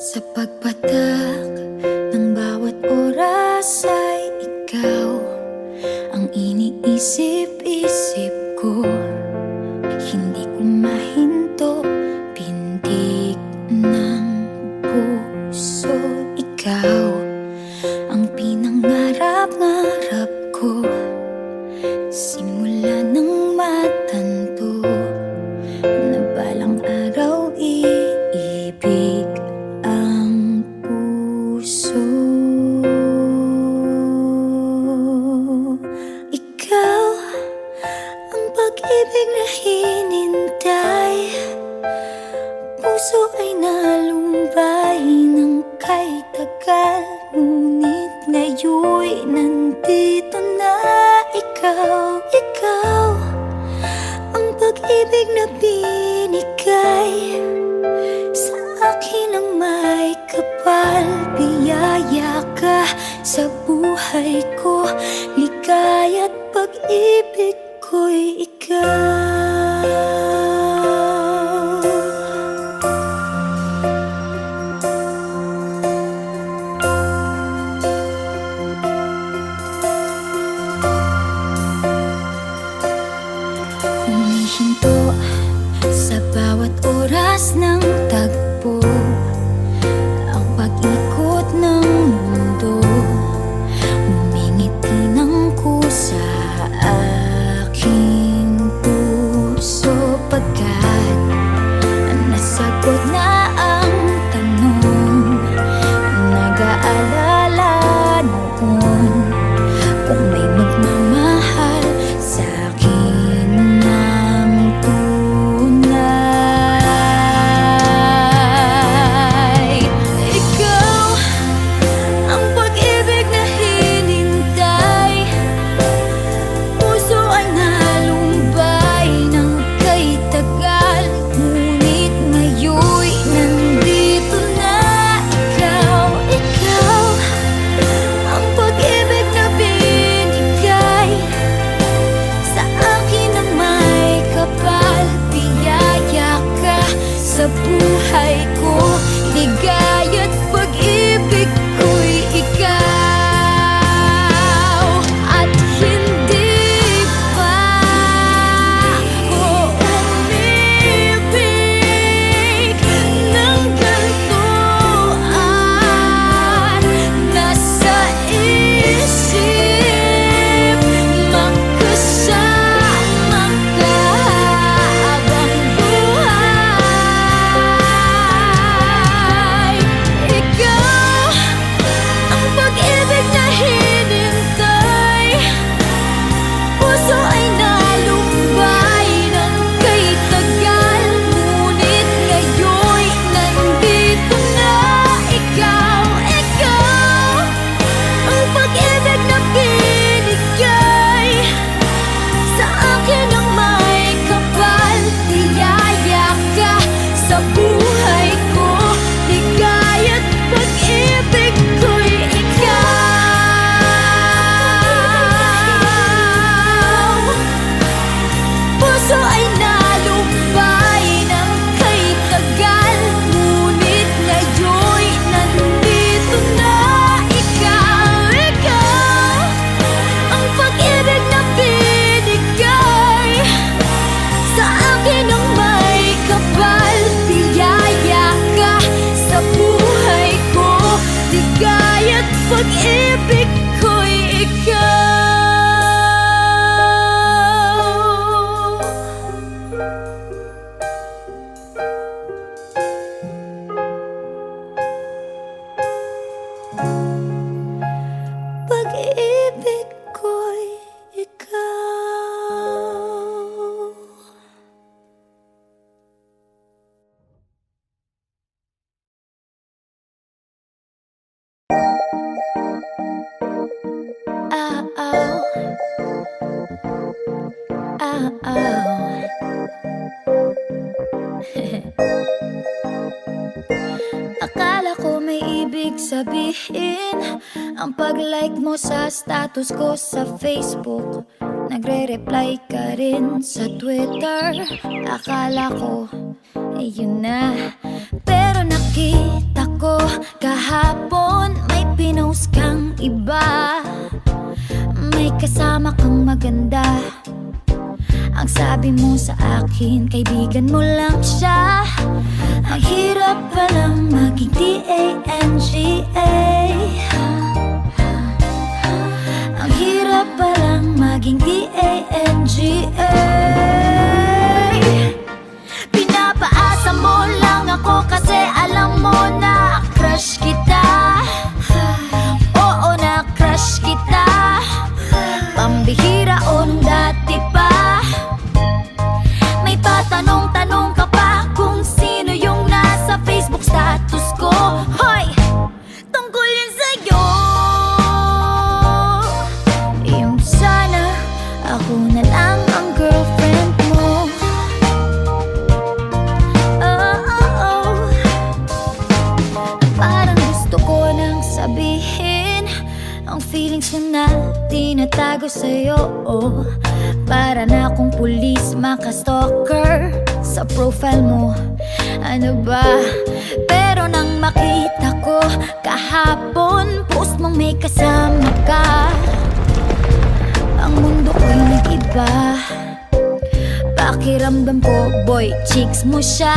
Sa pagpatak ng bawat oras ay ikaw ang iniisip-isip ko. Hindi ko mahinto, pintig ng puso. Ikaw ang pinangarap-ngarap ko, simula ng matanto na balang araw iibig ang puso. Ikaw ang pag-ibig na hinintay, puso ay nalumbay ng kay tagal, ngunit ngayon'y nandito na ikaw. Ikaw ang pag-ibig na binigay sa akin ang may kapal. Biyaya ka sa buhay ko, ligaya't pag-ibig ko'y ikaw. Humihinto sa bawat oras ng tagpo, ang pag-ikot ng mundo, umingiti ng kusa aking puso. Pagkat nasagot na ang tanong, nag-aalala noon kung may magmamahal sa'kin ng tunay. Ikaw ang pag-ibig na hinintay, puso ay nalumbay ng kay tagal, ngunit ngayon'y nandito na ikaw. Ikaw ang pag-ibig na binigay sa akin ang may kapal. Biyaya ka sa buhay ko, ligaya't pag-ibig ko'y ikaw. At hindi pa ako umibig ng ganito, at nasa isip makasama ka habang buhay. Ikaw ang pag-ibig na hinintay, puso ay nalumbay ng kay tagal, ngunit ngayon'y nandito na ikaw. Ikaw ang pag-ibig na binigay sa akin ang may kapal. Biyaya ka sa buhay ko, ligaya't pag-ibig ko'y ikaw. Puso ay nalumbay ng kay tagal, ngunit ngayon'y nandito na ikaw. Ikaw ang pag-ibig na binigay sa akin ang may kapal. Biyaya ka sa buhay ko, ligaya't pag-ibig ko'y ikaw. Pag-ibig ko'y ikaw. Ah-aw, ah-aw. Akala ko may ibig sabihin ang pag-like mo sa status ko sa Facebook. Nagre-reply ka rin sa Twitter. Akala ko, ayun na. Pero nakita ko ko kahapon, may pinost kang iba. May kasama kang maganda. Ang sabi mo sa akin, kaibigan mo lang siya. Ang hirap palang maging D-A-N-G-A. Ang hirap palang maging D-A-N-G-A. Pinapaasa mo lang ako kasi alam mo na crush kita. Oo, na crush kita. Pambihira o nung dati pa. May patanong-tanong ka pa kung sino yung nasa Facebook status ko. Hoy! Tungkol yun sa'yo. Yung sana ako na lang ang girlfriend mo. Oh, oh, oh. Parang gusto ko nang sabihin ang feelings ko na tinatago sa'yo, oh. Para na akong pulis maka-stalker sa profile mo. Ano ba? Pero nang makita ko kahapon, post mong may kasama ka, ang mundo ko'y nag-iba. Pakiramdam ko, boy, chicks mo siya.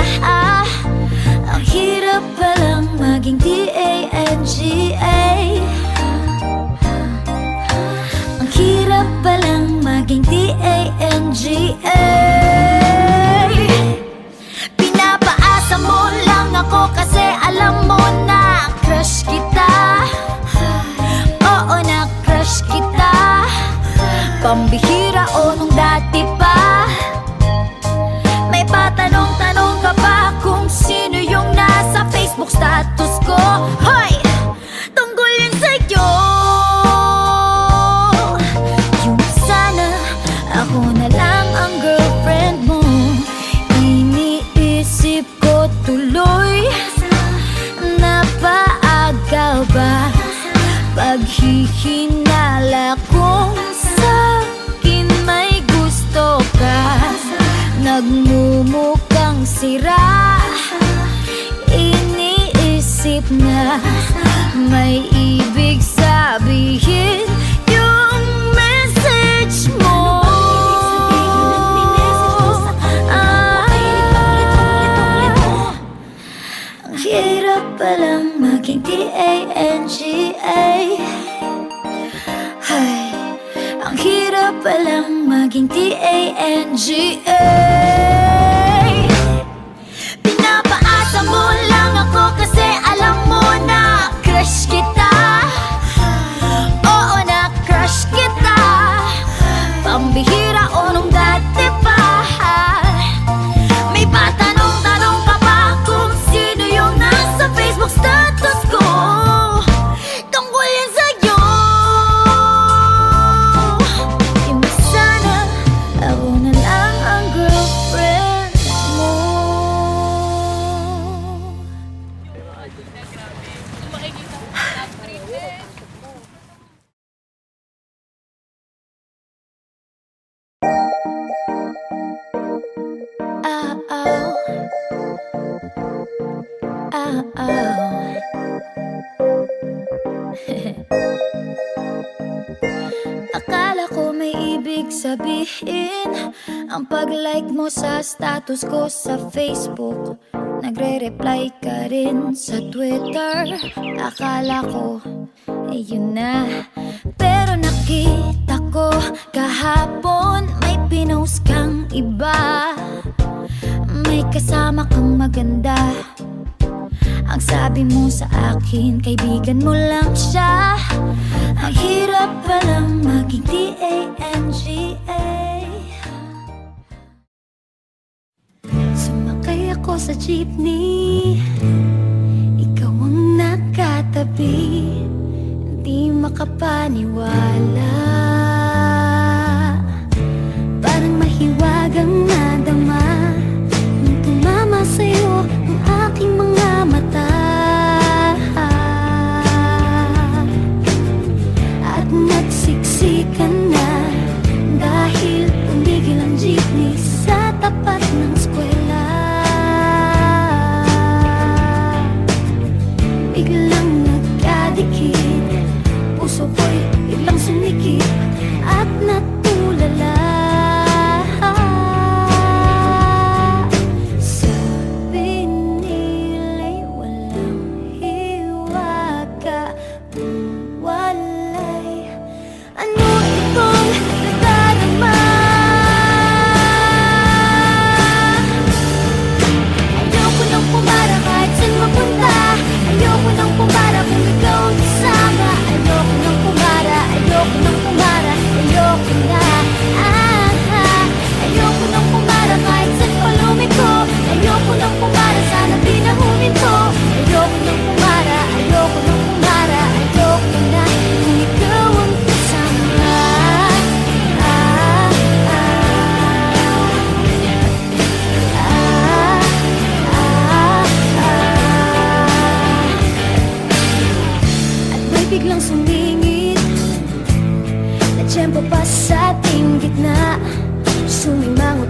Ang hirap palang maging D-A-N-G-A. Ang hirap palang maging D-A-N-G-A. Pinapaasa mo lang ako kasi alam mo na crush kita. Oo, na crush kita. Pambihira o nung dati pa. May patanong-tanong ka pa kung sino yung nasa Facebook status ko. Hoy! Tungkol yun sa'yo. Yung sana ako na lang ang girlfriend mo. Iniisip ko tuloy, napaaga ba paghihinala kung sa'kin may gusto ka. Nagmumukhang sira, iniisip na may ibig sabihin yung message mo. Ang hirap palang maging D-A-N-G-A. Ay, ang hirap palang maging D-A-N-G-A. Pinapaasa mo lang ako kasi alam mo na crush kita. Oo, na crush kita. Pambihira o nung dati pa. May patanong-tanong ka pa kung sino yung nasa Facebook status ko. Tungkol yan sa'yo. Yung sana ako na lang ang girlfriend mo. Akala ko may ibig sabihin ang pag-like mo sa status ko sa Facebook. Nagre-reply ka rin sa Twitter. Akala ko, yun na. Pero nakita ko kahapon, may pinost kang iba. May kasama kang maganda. Ang sabi mo sa akin, kaibigan mo lang siya. Ang hirap palang maging D-A-N-G-A. Sumakay ako sa jeepney, ikaw ang nakatabi. Hindi makapaniwala, parang mahiwagang nadama nung tumama sa'yo ang aking mga mata. At nagsiksikan na dahil tumigil ang jeepney sa tapat ng eskwela.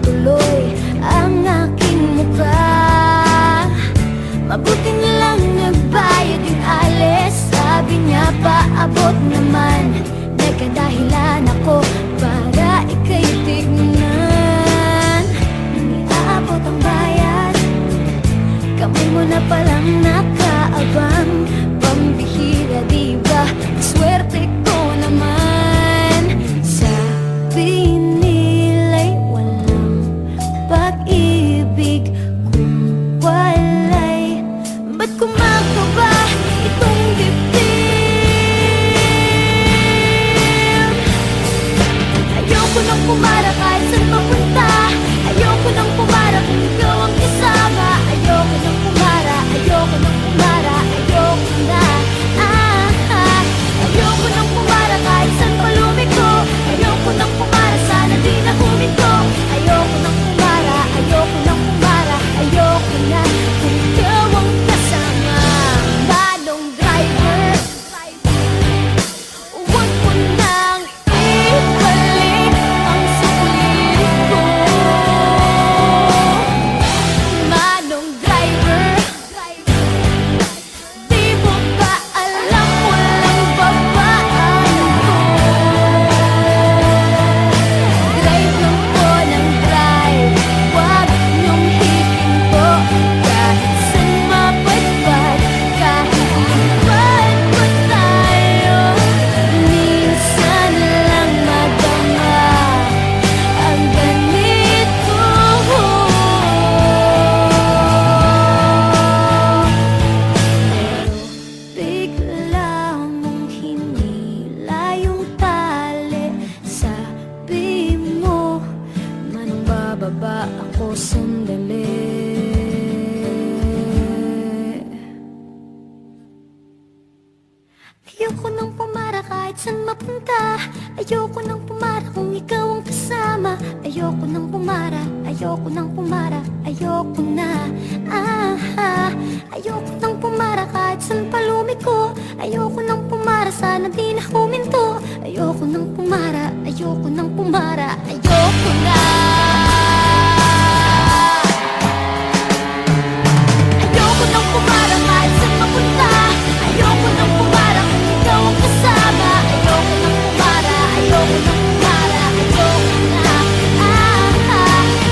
tuloy ang aking mukha. Mabuti na lang nagbayad yung alis. Sabi niya paabot naman, nagkadahilan ako para ika'y tignan. Nang iaabot ang bayad, kamay mo na palang nakaabang. Pambihira diba, swerte ko naman. Sabi nila'y walang pag-ibig kung walay. Ba't kumakaba itong dibdib? Ayoko nang pumara kahit saan papunta. Ayoko nang pumara kung ikaw ang kasama. Ayoko nang pumara, ayoko nang pumara, ayoko na. Ayoko nang pumara kahit saan pa lumiko. Ayoko nang pumara, sana di na huminto. Ayoko nang pumara, ayoko nang pumara, ayoko na kung ikaw ang kasama. Manong driver, huwag mo nang ibalik ang sulit ko. Manong driver, di mo ba alam walang babaan ko? Drive lang po ng drive, huwag niyong hihinto. Kahit saan mapadpad, kahit lipat pa tayo, minsan lang madama ang ganito. Bigla mong hinila yung tali. Sabi mo, manong bababa ako sandali. Ayoko nang pumara kahit saan mapunta. Ayoko nang pumara kung ikaw ang kasama. Ayoko nang pumara, ayoko nang pumara, ayoko na. Ayoko nang pumara kahit saan pa lumiko. Ayoko nang pumara, sana di na huminto. Ayoko nang pumara, ayoko nang pumara, ayoko na. Ayoko nang pumara kahit saan mapunta. Ayoko nang pumara kung ikaw ang kasama. Ayoko nang pumara, ayoko nang pumara, ayoko na.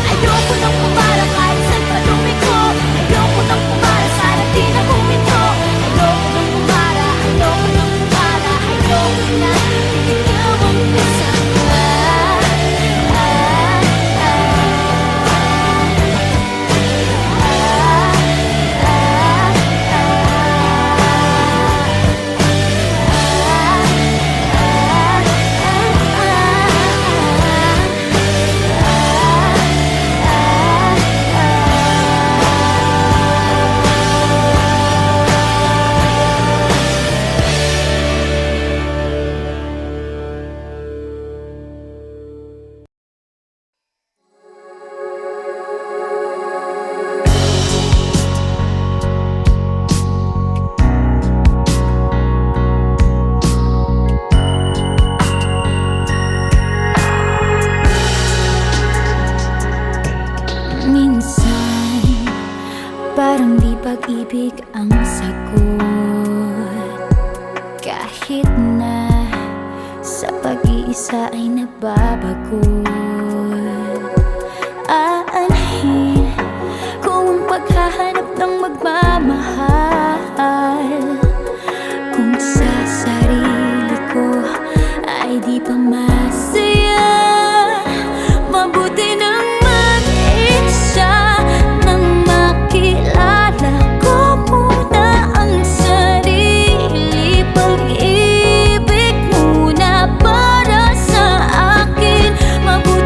Ayoko nang pumara kahit saan pa lumiko. Ayoko nang pumara, sana di na huminto. Ayoko nang pumara, ayoko nang pumara, ayoko na. Ikaw ang kasama. Minsan, parang di pag-ibig ang sagot. Kahit na sa pag-iisa ay nababagot. Aanhin ko ang paghahanap ng magmamahal. Kung sa sarili ko ay di pa masaya, mabuti nang mag-isa nang makilala ko muna ang sarili. Pag-ibig muna para sa akin, mabuti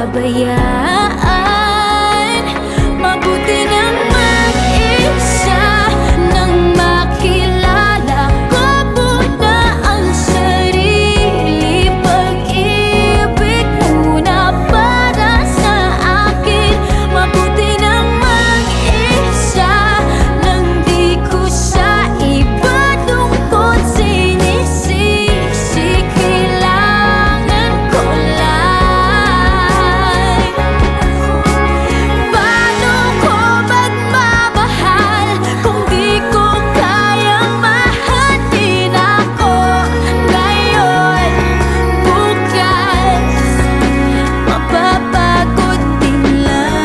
pabayaan. Mabuti nang mag-isa nang makilala ko muna ang sarili. Pag-ibig muna para sa akin. Mabuti nang mag-isa nang di ko siya ibalungkot. Sinisisi, kailangan ko lang. Paano ko magmamahal kung di ko kayang mahalin ako ngayon? Bukas mapapagod din lang.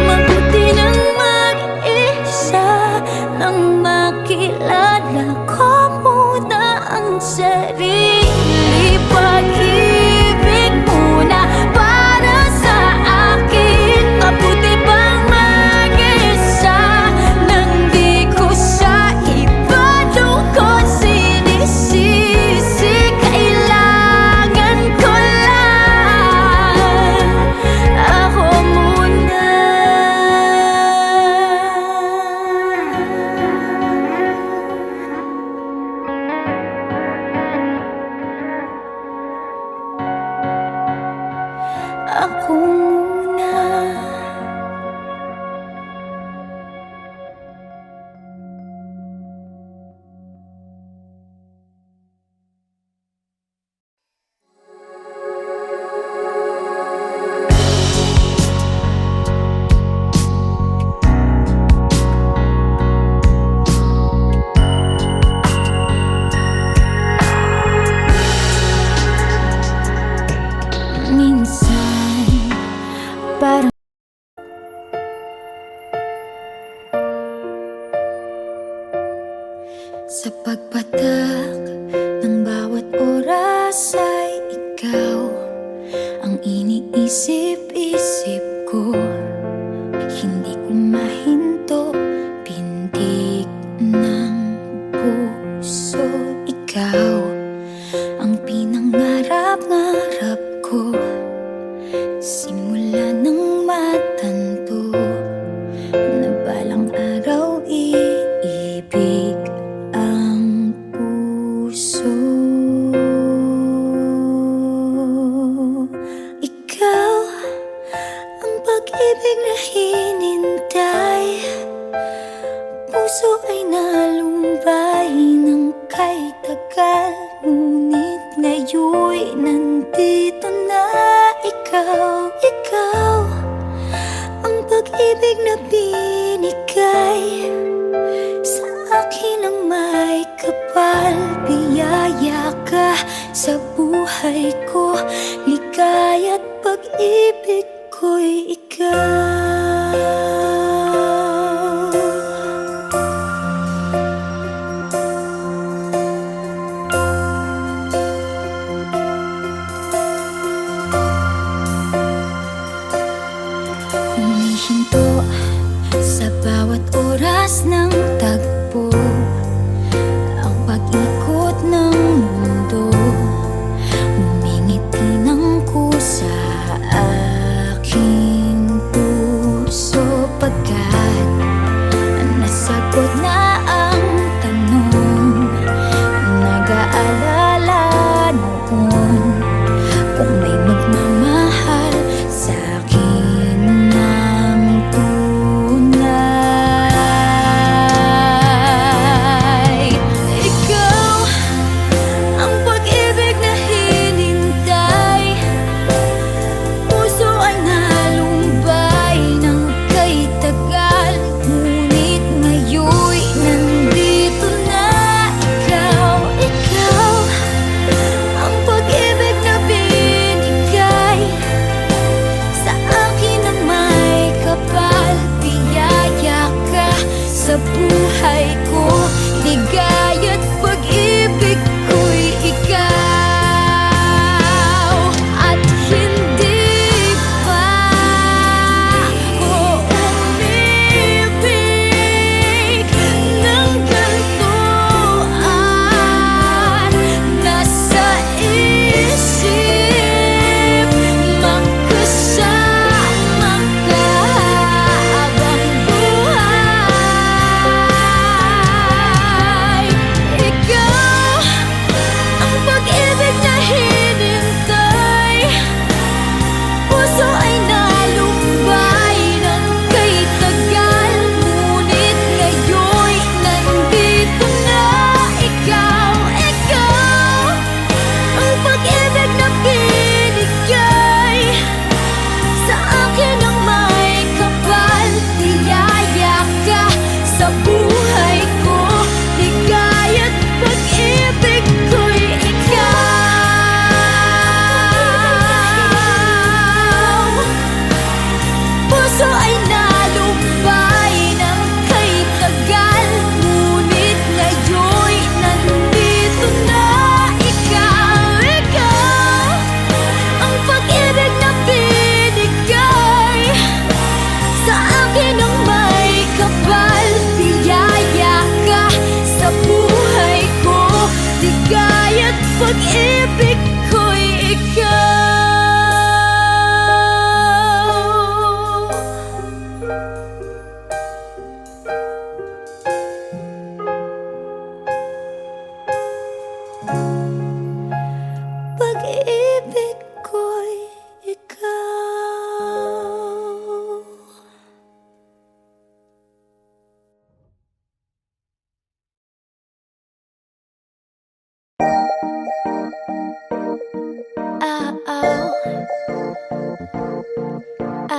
Mabuti nang mag-isa nang makilala ko muna ang sarili. Pag-ibig muna para sa akin. Mabuti pang mag-isa nang di ko siya ibalungkot. Sinisisi, kailangan ko lang ako muna. Ako muna. Minsan parang sa pagpatak ng bawat oras ay ikaw ang iniisip-isip ko. Hindi ko mahinto, pintig ng puso. Ikaw ang pinangarap-ngarap ko. Simula nang matanto na balang araw iibig ang puso. Ikaw ang pag-ibig na hinintay. Puso ay nalumbay ng kay tagal, ngunit ngayon'y nandito na ikaw. Ikaw ang pag-ibig na binigay sa akin ang may kapal. Biyaya ka sa buhay ko, ligaya't pag-ibig ko'y ikaw. Humihinto sa bawat oras ng tagpo ang pag-ikot ng mundo. Ngumingiti ng kusa aking puso, pagkat nasagot na ang tanong. Nag-aalala noon kung may magmamahal sa akin ng tunay.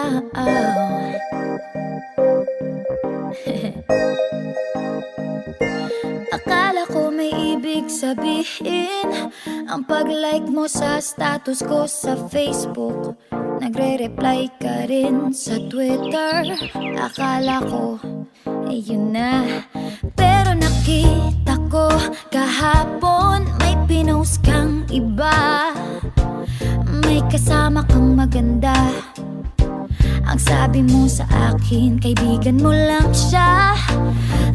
oh. Akala ko may ibig sabihin ang pag-like mo sa status ko sa Facebook. Nagre-reply ka rin sa Twitter. Akala ko, yun na. Pero nakita ko kahapon may pinost kang iba. May kasama kang maganda. Ang sabi mo sa akin, kaibigan mo lang siya.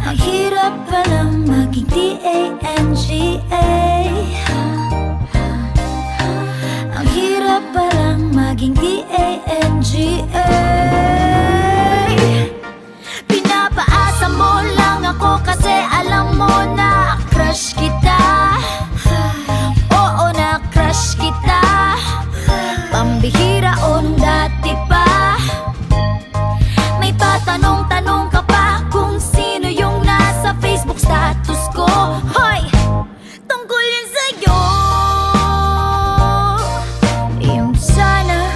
Ang hirap palang maging D-A-N-G-A. Ang hirap palang maging D-A-N-G-A. Pinapaasa mo lang ako kasi alam mo na crush kita. Oo, na crush kita. Pambihira o nung dati pa. May patanong-tanong ka pa kung sino yung nasa Facebook status ko. Hoy! Tungkol yun sa'yo. Yung sana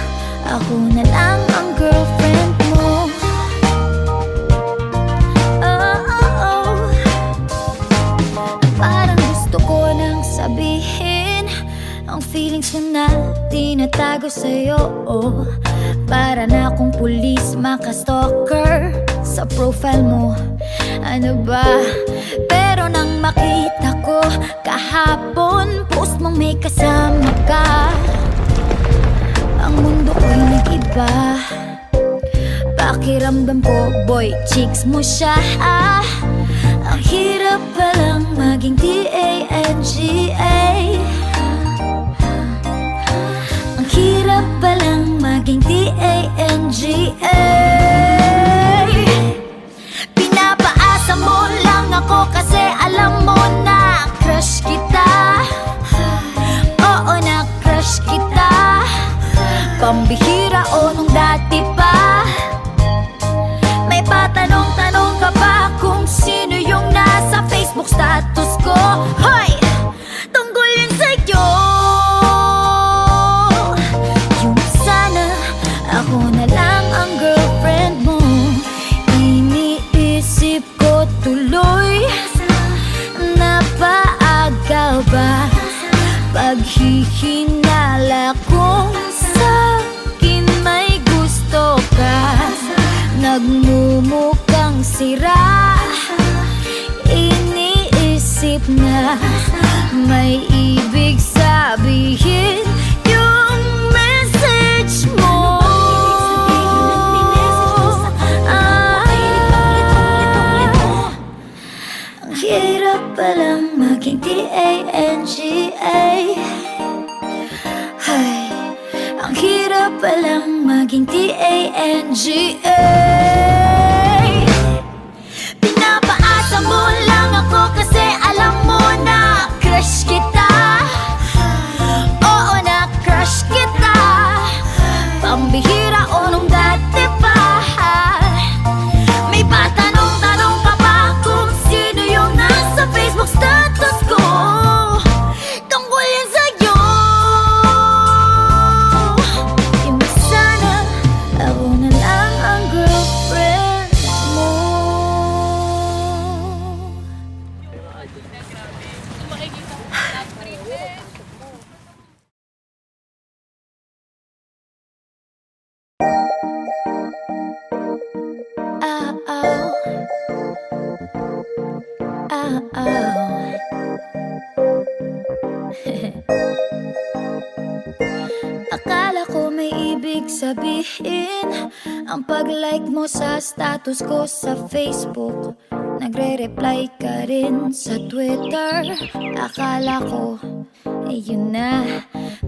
ako na lang ang girlfriend mo. Oh, oh, oh. Parang gusto ko nang sabihin ang feelings ko na tinatago sa'yo. Para na akong pulis maka-stalker sa profile mo. Ano ba? Pero nang makita ko kahapon post mong may kasama ka, ang mundo ko'y nag-iba. Pakiramdam ko, boy, chicks mo siya. Ang hirap palang maging D-A-N-G-A. Ang hirap palang maging D-A-N-G-A. Pinapaasa mo lang ako kasi alam mo na crush kita. Oo, na crush kita. Pambihira o nung dati pa. May patanong-tanong ka pa kung sino yung nasa Facebook status ko. Hoy! Tungkol yun sa'yo. Yung sana ako na lang ang girlfriend mo. Iniisip ko tuloy, napaaga ba paghihinala kung sa'kin may gusto ka. Nagmumukhang sira, iniisip na may ibig sabihin yung message mo. Ang hirap palang maging D-A-N-G-A. Ay, ang hirap palang maging D-A-N-G-A. Pinapaasa mo lang ako kasi alam mo na crush kita. Oo, na crush kita. Pambihira o nung dati pa. May patanong-tanong ka pa kung sino yung nasa Facebook status ko. Tungkol yan sa'yo. Yung sana ako na lang ang girlfriend mo. Oh, oh. Akala ko may ibig sabihin ang pag-like mo sa status ko sa Facebook. Nagre-reply ka rin sa Twitter. Akala ko, yun na.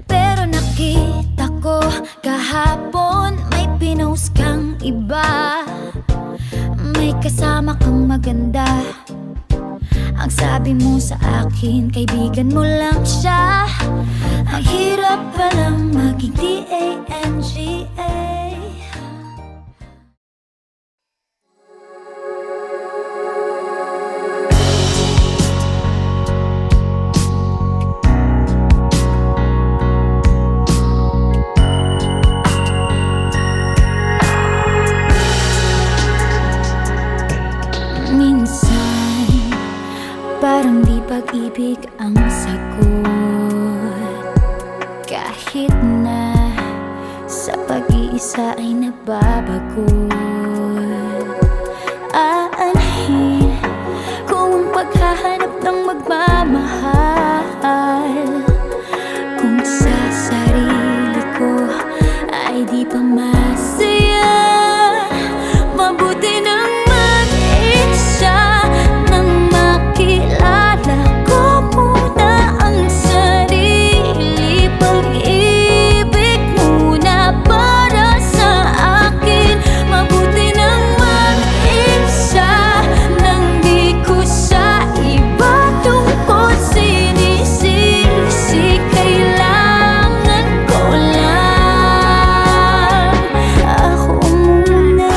Pero nakita ko kahapon may pinost kang iba. May kasama kang maganda. Ang sabi mo sa akin, kaibigan mo lang siya. Ang hirap palang maging D-A-N-G-A. pag-ibig ang sagot. Kahit na sa pag-iisa ay nababagot, aanhin ko ang paghahanap ng magmamahal. Kung sa sarili ko ay di pa masaya, mabuti nang mag-isa nang makilala ko muna ang sarili. Pag-ibig muna para sa akin. Mabuti nang mag-isa nang di ko sa iba tungkol sinisisi. Kailangan ko lang ako muna.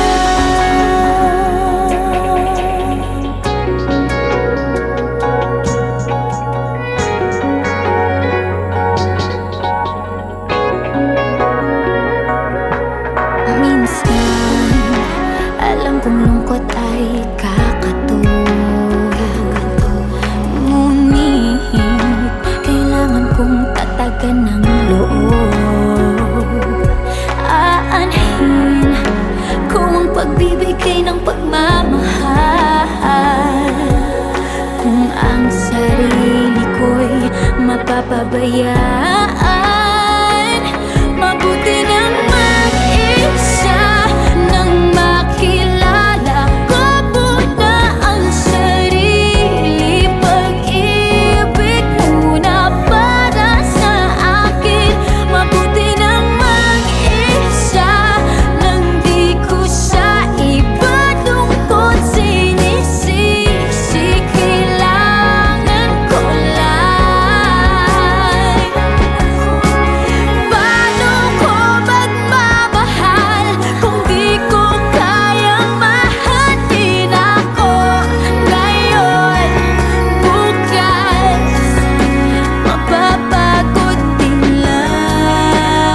Minsan, alam kong lungkot ay kakatulad, ngunit kailangan kong tatagan ng loob. Aanhin ko ang pagbibigay ng pagmamahal. Kung ang sarili ko'y mapapabayaan, mabuti nang mag-isa nang makilala ko muna ang sarili. Pag-ibig muna para sa akin. Mabuti nang mag-isa nang di ko sa iba tungkol sinisisi. Kailangan ko lang. Paano ko magmamahal kung di ko kayang mahalin ako ngayon? Bukas, mapapagod din lang.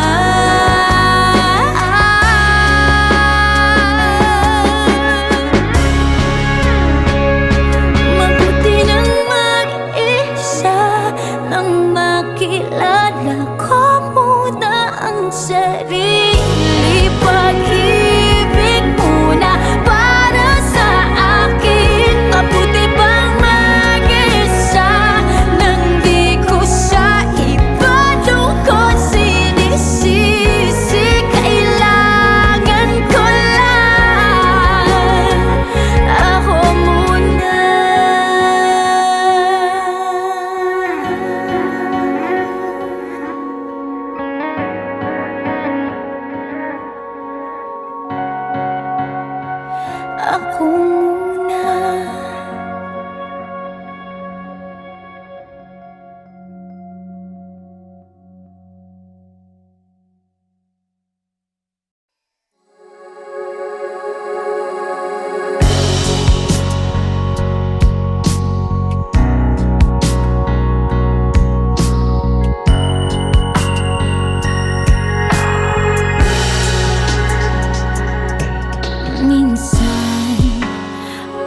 Mabuti nang mag-isa nang makilala ko muna ang sarili. Pag-ibig muna para sa akin. Mabuti pang mag-isa nang di ko sa iba tungkol sinisisi. Kailangan ko lang ako muna. Ako muna. Minsan,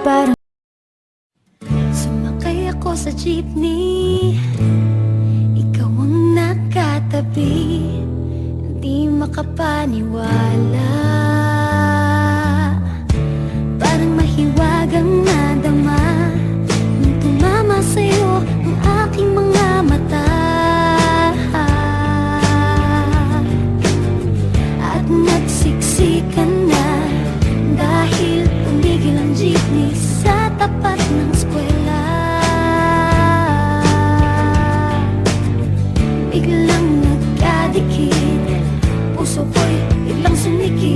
parang sumakay ako sa jeepney, ikaw ang nakatabi, di makapaniwala. Parang mahiwagang nadama nung tumama sa'yo ang aking mga mata. At nagsiksikan na dahil tumigil ang jeepney sa tapat ng eskwela. Biglang nagkadikit, puso ko'y biglang sumikip.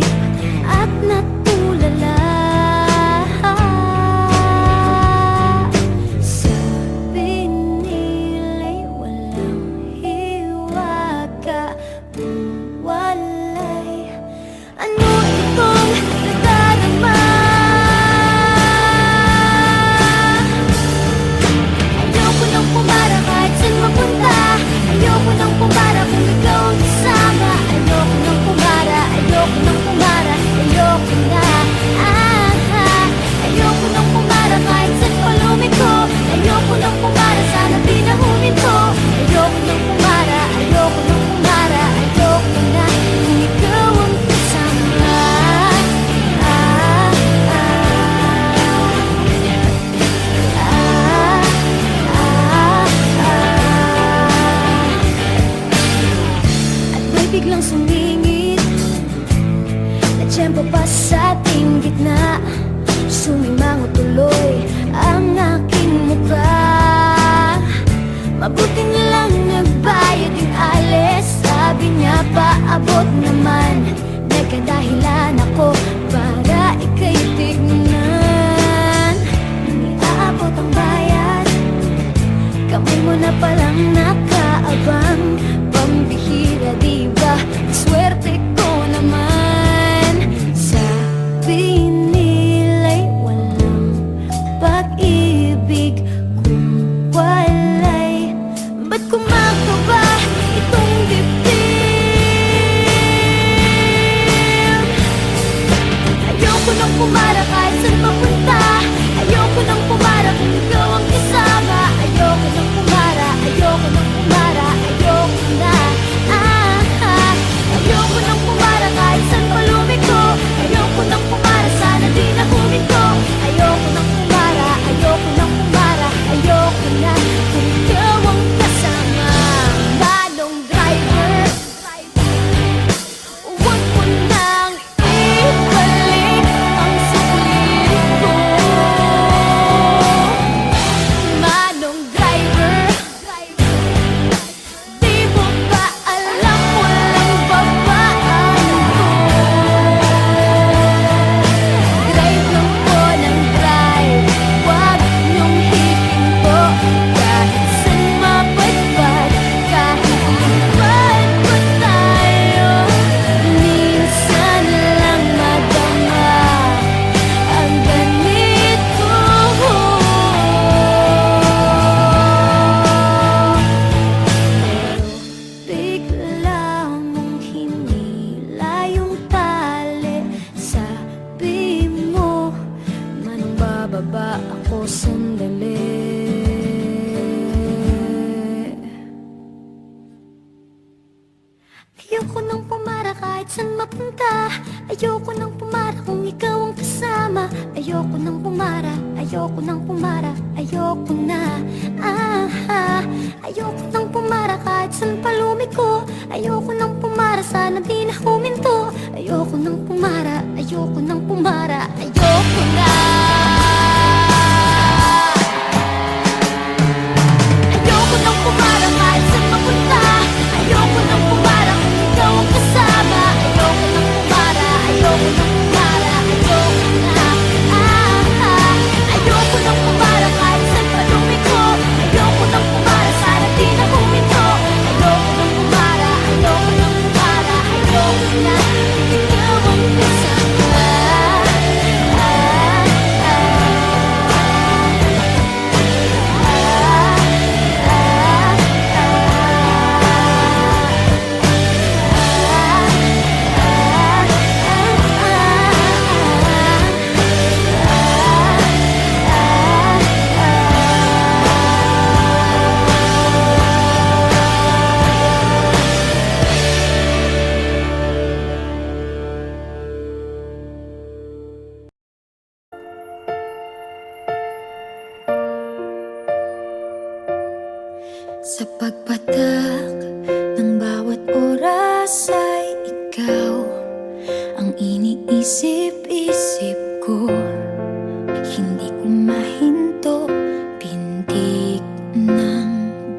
Ayoko nang pumara kahit saan papunta. Ayoko nang pumara kung ikaw ang kasama. Ayoko nang pumara, ayoko nang pumara, ayoko na. Ayoko nang pumara kahit saan pa lumiko. Ayoko nang pumara, sana di na huminto. Ayoko nang pumara, ayoko nang pumara, ayoko na. Kung ikaw ang kasama, manong driver, huwag mo nang ibalik ang saglit ko. Manong driver, di mo ba alam walang babaan ko? Drive lang po ng drive, huwag niyong hihinto. Kahit saan mapadpad, kahit lipad pa tayo, minsan lang madama ang ganito. Pero bigla mong hinila yung tali. Sabi mo, manong bababa ako sandali. Ayoko nang pumara kahit saan mapunta. Ayoko nang pumara kung ikaw ang kasama. Ayoko nang pumara, ayoko nang pumara, ayoko na. Ayoko nang pumara kahit saan pa lumiko. Ayoko nang pumara, sana di na huminto. Ayoko nang pumara, ayoko nang pumara, ayoko na. Ayoko nang pumara kahit saan mapunta. Ayoko nang pumara kung ikaw ang kasama. Ayoko nang pumara, ayoko nang pumara, ayoko na. Ayoko nang pumara kahit saan pa lumiko. Ayoko nang pumara, sana di na huminto. Ayoko nang pumara, ayoko nang pumara, ayoko na. Ikaw ang kasama. Sa pagpatak ng bawat oras ay ikaw ang iniisip-isip ko. Hindi ko mahinto, pintig ng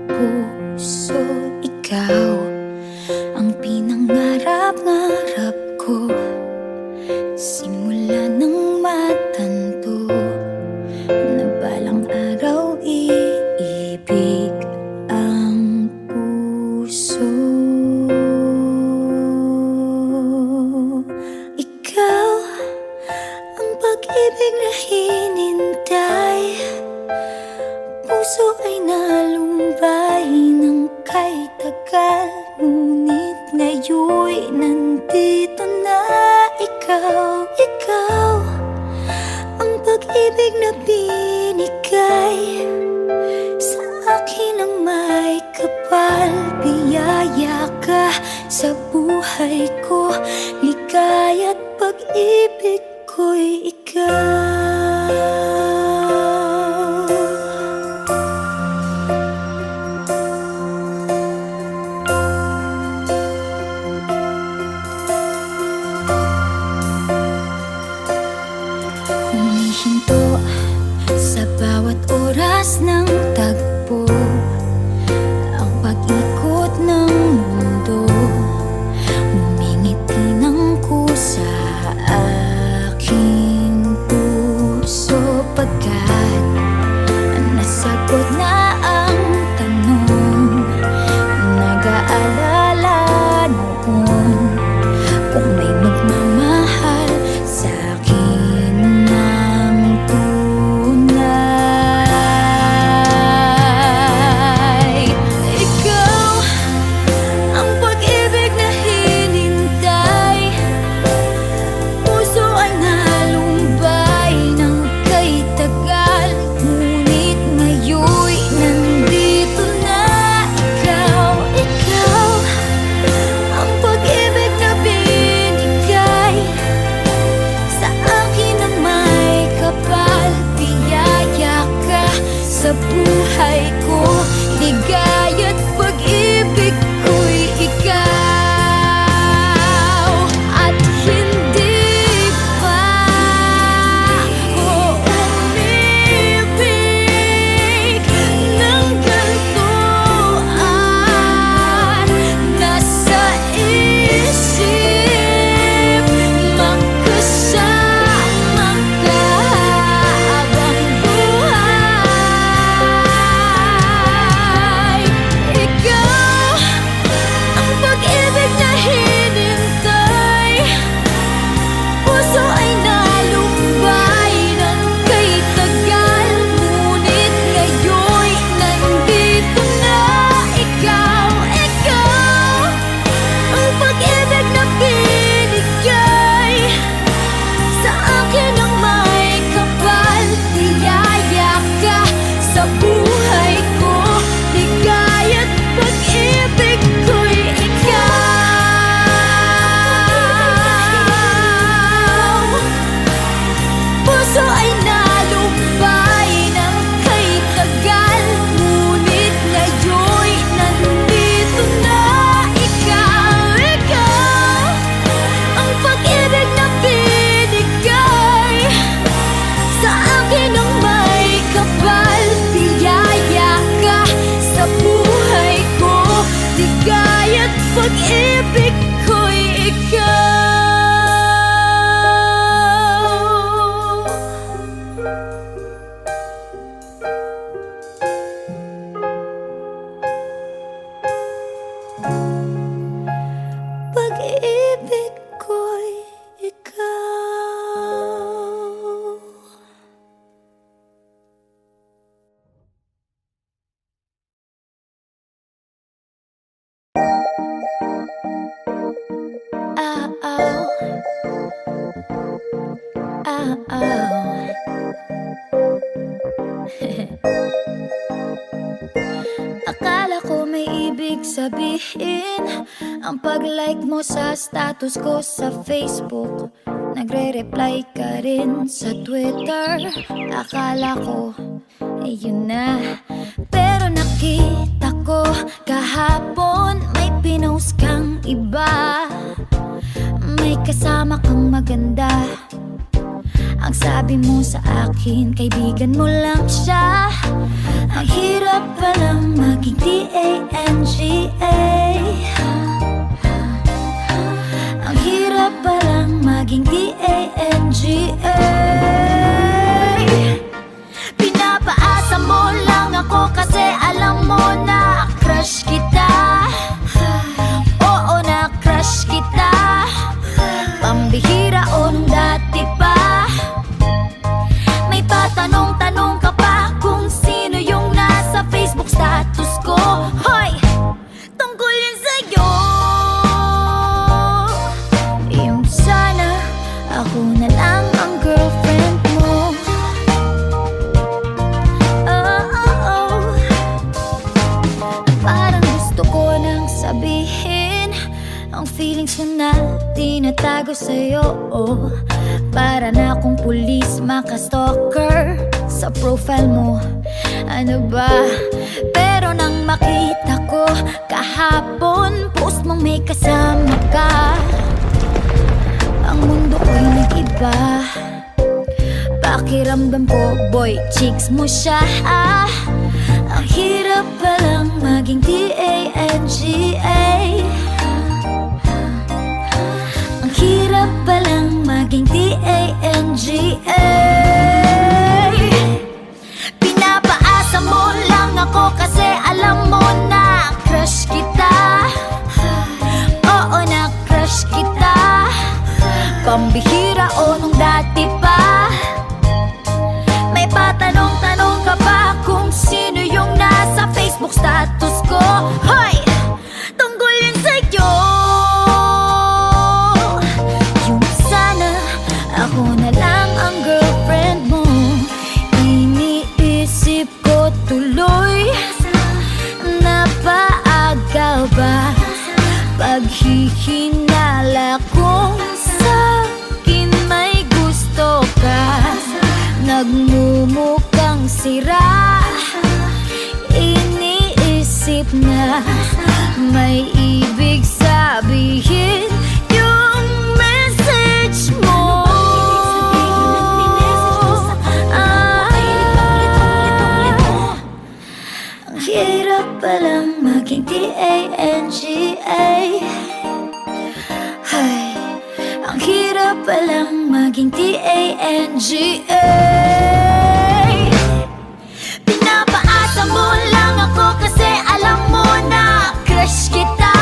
puso. Ikaw ang pinangarap-ngarap ko. Simula ng matanto na balang araw iibig ang puso. Ikaw ang pag-ibig na hinintay. Puso ay nalumbay ng kay tagal, ngunit ngayon'y nandito na ikaw. Ikaw ang pag-ibig na binigay sa akin ang may kapal. Biyaya ka sa buhay ko, ligaya't pag-ibig ko'y ikaw. Humihinto sa bawat oras ng tagpo, ang pag-ikot ng mundo. Ngumingiti ng kusa aking puso, pagkat nasagot na ang tanong. Nag-aalala noon kung may magmamahal sa akin ng tunay. Pag-ibig ko'y ikaw. Pag-ibig ko'y ikaw. Akala ko may ibig sabihin ang pag-like mo sa status ko sa Facebook. Nagre-reply ka rin sa Twitter. Akala ko, yun na. Pero nakita ko kahapon may pinost kang iba. May kasama kang maganda. Ang sabi mo sa akin, kaibigan mo lang siya. Ang hirap palang maging D-A-N-G-A. Ang hirap palang maging D-A-N-G-A. Pinapaasa mo lang ako kasi alam mo na crush kita. Oo, na crush kita. Pambihira o nung dati pa. May patanong-tanong ka pa kung sino yung nasa Facebook status ko. Hoy! Tungkol yun sa'yo. Yung sana ako na lang ang girlfriend mo. Parang gusto ko nang sabihin ang feelings ko na tinatago sa'yo. Para na akong pulis maka-stalker sa profile mo. Ano ba? Pero nang makita ko kahapon post mong may kasama ka, ang mundo ko'y nag-iba. Pakiramdam ko, boy, chicks mo siya. Ang hirap palang maging D-A-N-G-A. Ang hirap palang maging D-A-N-G-A. Pinapaasa mo lang ako kasi alam mo na crush kita. Oo, na crush kita. Pambihira o nung dati pa. May patanong-tanong ka pa kung sino yung nasa Facebook status ko. Hoy! Tungkol yun sa'yo. Yung sana ako na lang ang girlfriend mo. Iniisip ko tuloy, napaaga ba paghihinala kung sa'kin may gusto ka. Nagmumukhang sira, iniisip na may ibig sabihin yung message mo. Ang hirap palang maging D-A-N-G-A. Ay, ang hirap palang maging D-A-N-G-A. Pinapaasa mo lang ako kasi alam mo na crush kita.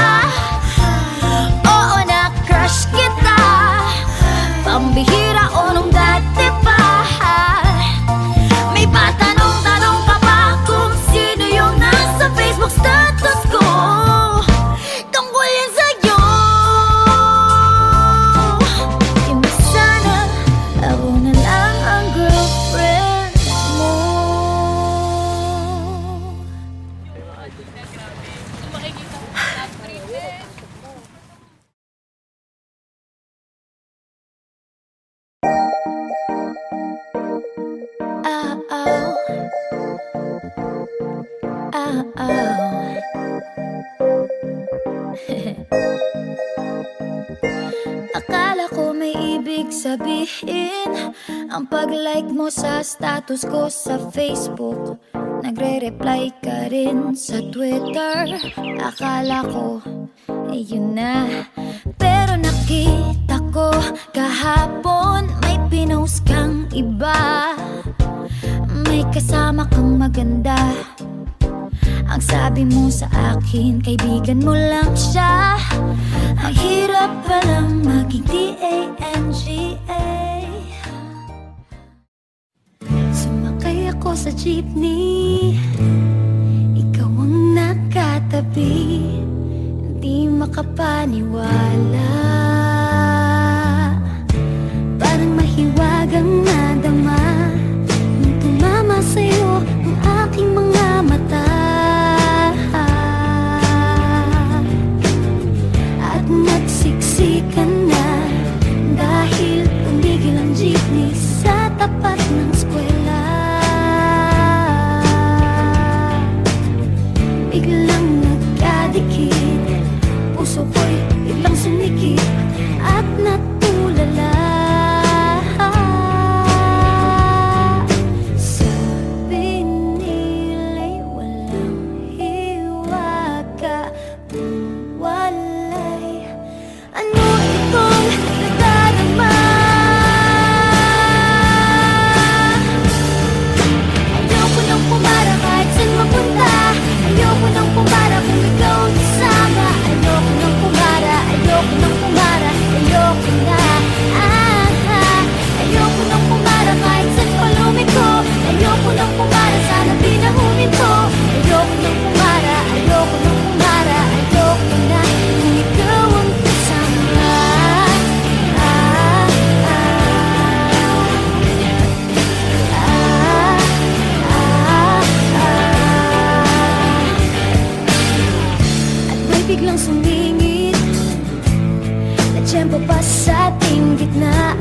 Oo, na crush kita. Pambihira o nung dati pa. May patanong-tanong ka pa kung sino yung nasa Facebook status ko. Tungkol yan sa'yo. Yung sana ako na lang ang girlfriend mo. Akala ko may ibig sabihin ang pag-like mo sa status ko sa Facebook. Nagre-reply ka rin sa Twitter. Akala ko, yun na. Pero nakita ko kahapon may pinost kang iba, may kasama kang maganda. Ang sabi mo sa akin, kaibigan mo lang siya. Ang hirap palang maging D-A-N-G-A. Sumakay ako sa jeepney, ikaw ang nakatabi. Hindi makapaniwala, parang mahiwagang nadama nung tumama sa'yo ang aking mga mata. At nagsiksikan na dahil tumigil ang jeepney sa tapat ng eskwela. Biglang nagkadikit, puso ko'y biglang sumikip at natulala. Sabi nila'y walang hiwaga, walay. Ano itong nagdarama? Ayoko nang pumara kahit saan mapunta. Ayoko nang pumara kung ikaw ang kasama. Ayoko nang pumara, ayoko nang pumara, ayoko na. Ayoko nang pumara kahit saan pa lumiko. Ayoko nang pumara, sana di na huminto. Ayoko nang pumara, ayoko nang pumara, ayoko na kung ikaw ang kasama. At may biglang sumingit na tiyempo pa sa ating gitna.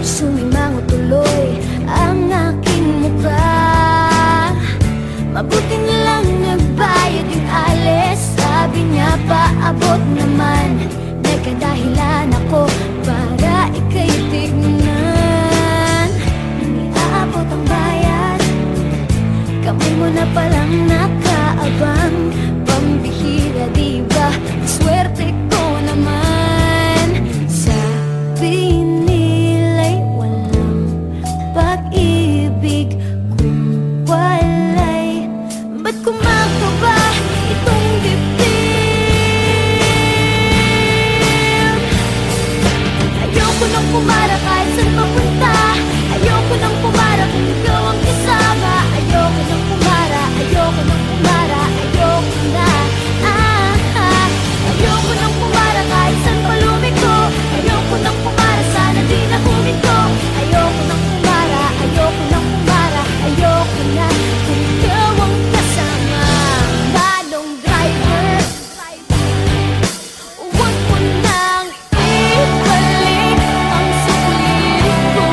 Sumimango tuloy ang aking mukha. Mabuti na lang nagbayad yung alis. Sabi niya paabot naman, may kadahilan ako para ika'y tignan. Nang iaabot ang bayad, kamay mo na palang nakaabang. Pambihira diba, swerte ko naman. Sabi nila'y walang pag-ibig kung walay. Ba't kumakaba itong dibdib? Ayoko nang pumara kahit saan papunta. Ayoko nang pumara kung ikaw ang kasama. Ayoko nang pumara, ayoko nang pumara, ayoko na. Ayoko nang pumara kahit saan pa lumiko. Ayoko nang pumara, sana di na huminto. Ayoko nang pumara, ayoko nang pumara, ayoko na kung ikaw ang kasama. Manong driver, huwag mo nang ibalik ang sulit ko.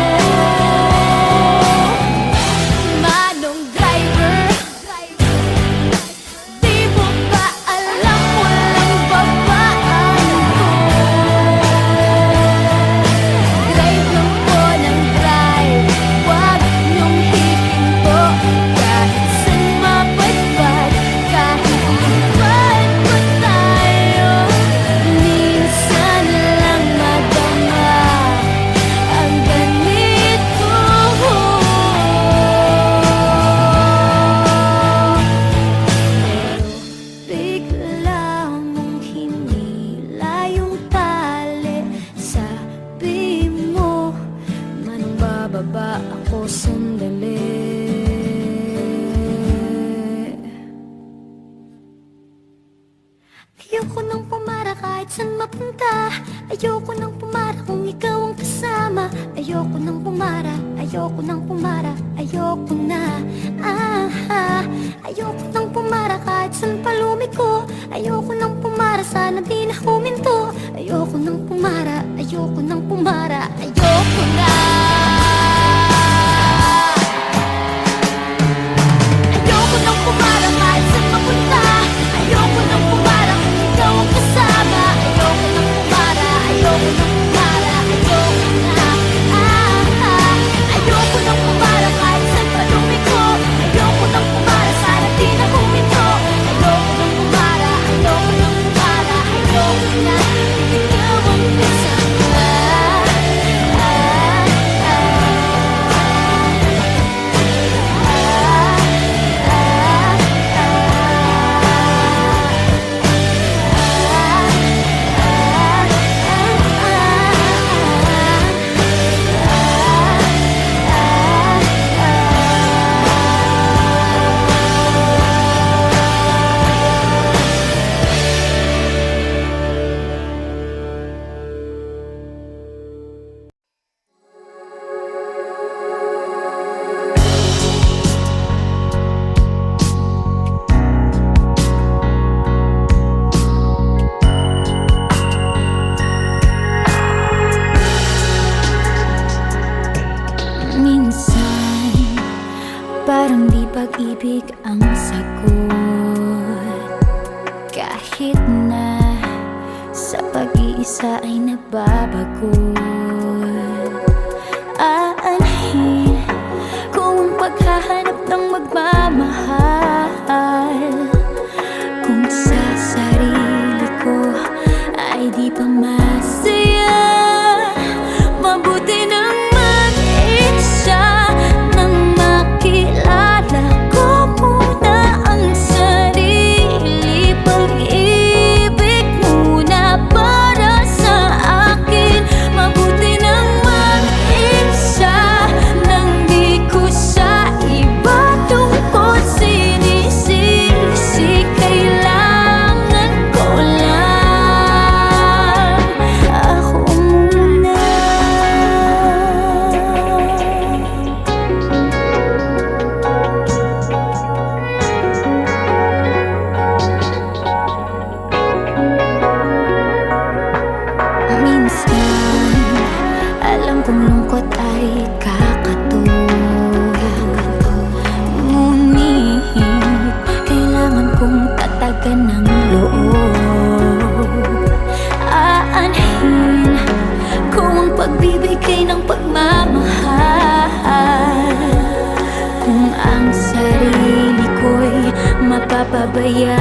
Manong driver, di mo ba alam walang babaan ko? Drive lang po ng drive, huwag niyong hihinto. Kahit saan mapadpad, kahit iwan pa tayo, minsan lang madama ang ganito. Bigla mong hinila yung tali. Sabi mo, manong bababa ako sandali. Ayoko nang pumara kahit saan mapunta. Ayoko nang pumara kung ikaw ang kasama. Ayoko nang pumara, ayoko nang pumara, ayoko na. Ayoko nang pumara kahit saan pa lumiko. Ayoko nang pumara, sana di na huminto. Ayoko nang pumara, ayoko nang pumara, ayoko na. Ayoko nang pumara kahit saan mapunta. Ayoko nang pumara kung ikaw ang kasama. Ayoko nang pumara, ayoko nang pumara, ayoko na. Ayoko nang pumara kahit saan pa lumiko. Ayoko nang pumara, sana di na huminto. Ayoko nang pumara, ayoko nang pumara, ayoko Minsan, parang di pag-ibig ang sagot. Kahit na sa pag-iisa ay nababagot. Aanhin kung paghahanap ng magmamahal, kung sa sarili ko ay di pa masaya. Mabuti nang mag-isa nang makilala ko muna ang sarili. Pag-ibig muna para sa akin. Mabuti nang mag-isa nang di ko sa iba tungkol sinisisi. Kailangan ko lang ako muna. Minsan, alam kong lungkot ay kakatulad. Ngunit, kailangan kong tatagan ng loob. Aanhin kung ang pagbibigay ng pagmamahal, kung ang sarili ko'y mapapabayaan.